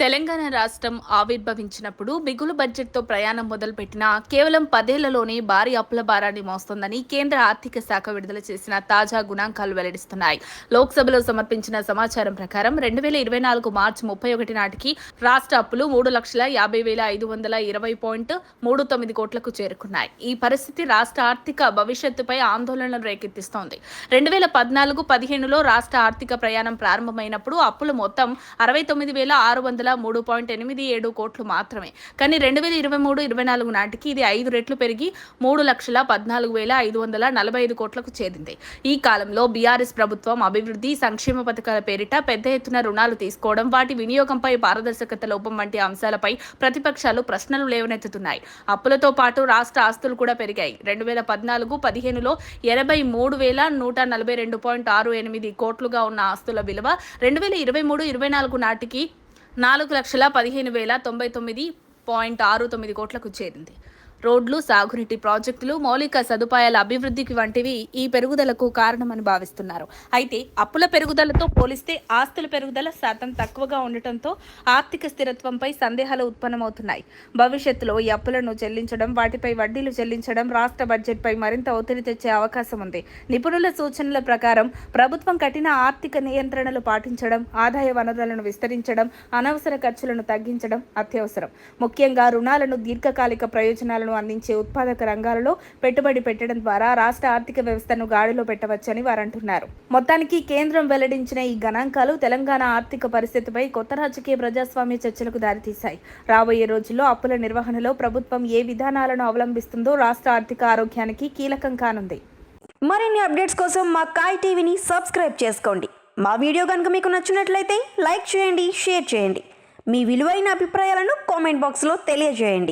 తెలంగాణ రాష్ట్రం ఆవిర్భవించినప్పుడు మిగులు బడ్జెట్‌తో ప్రయాణం మొదలుపెట్టినా కేవలం 10 ఏళ్లలోనే భారీ అప్పుల భారాన్ని మోస్తోందని కేంద్ర ఆర్థిక శాఖ విడుదల చేసిన తాజా గణాంకాలు వెల్లడిస్తున్నాయి. లోక్సభలో సమర్పించిన సమాచారం ప్రకారం 2024 మార్చి 31 నాటికి రాష్ట్ర అప్పులు 3,50,520.39 కోట్లకు చేరుకున్నాయి. ఈ పరిస్థితి రాష్ట్ర ఆర్థిక భవిష్యత్తుపై ఆందోళనలు రేకెత్తిస్తోంది. 2014-15లో రాష్ట్ర ఆర్థిక ప్రయాణం ప్రారంభమైనప్పుడు అప్పుల మొత్తం 69,603.87 కోట్లు మాత్రమే. కానీ 2023-24 నాటికి ఇది 5 రెట్లు పెరిగి 3,14,545 కోట్లకు చేరింది. ఈ కాలంలో బీఆర్ఎస్ ప్రభుత్వం అభివృద్ధి, సంక్షేమ పథకాల పేరిట పెద్ద ఎత్తున రుణాలు తీసుకోవడం, వాటి వినియోగంపై పారదర్శకత లోపం వంటి అంశాలపై ప్రతిపక్షాలు ప్రశ్నలు లేవనెత్తుతున్నాయి. అప్పులతో పాటు రాష్ట్ర ఆస్తులు కూడా పెరిగాయి. 2014-15లో 83,142.68 కోట్లుగా ఉన్న ఆస్తుల విలువ 2023-24 నాటికి 4,15,099.69 కోట్లకు చేరింది. రోడ్లు, సాగునీటి ప్రాజెక్టులు, మౌలిక సదుపాయాల అభివృద్ధికి వంటివి ఈ పెరుగుదలకు కారణమని భావిస్తున్నారు. అయితే అప్పుల పెరుగుదలతో పోలిస్తే ఆస్తుల పెరుగుదల శాతం తక్కువగా ఉండటంతో ఆర్థిక స్థిరత్వంపై సందేహాలు ఉత్పన్నమవుతున్నాయి. భవిష్యత్తులో ఈ అప్పులను చెల్లించడం, వాటిపై వడ్డీలు చెల్లించడం రాష్ట్ర బడ్జెట్పై మరింత ఒత్తిడి తెచ్చే అవకాశం ఉంది. నిపుణుల సూచనల ప్రకారం ప్రభుత్వం కఠిన ఆర్థిక నియంత్రణలు పాటించడం, ఆదాయ వనరులను విస్తరించడం, అనవసర ఖర్చులను తగ్గించడం అత్యవసరం. ముఖ్యంగా రుణాలను, దీర్ఘకాలిక ప్రయోజనాలను అందించే ఉత్పాదక రంగాలలో పెట్టుబడి పెట్టడం ద్వారా రాష్ట్ర ఆర్థిక వ్యవస్థను గాడిలో పెట్టవచ్చని వారంటున్నారు. మొత్తానికి కేంద్రం వెల్లడించిన ఈ గణాంకాలు తెలంగాణ ఆర్థిక పరిస్థితిపై కొత్త రాజకీయ ప్రజాస్వామ్య చర్చలకు దారితీశాయి. రాబోయే రోజుల్లో అప్పుల నిర్వహణలో ప్రభుత్వం ఏ విధానాలను అవలంబిస్తుందో రాష్ట్ర ఆర్థిక ఆరోగ్యానికి కీలకం కానుంది. మరిన్ని అప్డేట్స్ కోసం మా కాయ్ టీవీని సబ్స్క్రైబ్ చేసుకోండి. మా వీడియో కనుక మీకు నచ్చినట్లయితే లైక్ చేయండి, షేర్ చేయండి. మీ విలువైన అభిప్రాయాలను కామెంట్ బాక్స్లో తెలియజేయండి.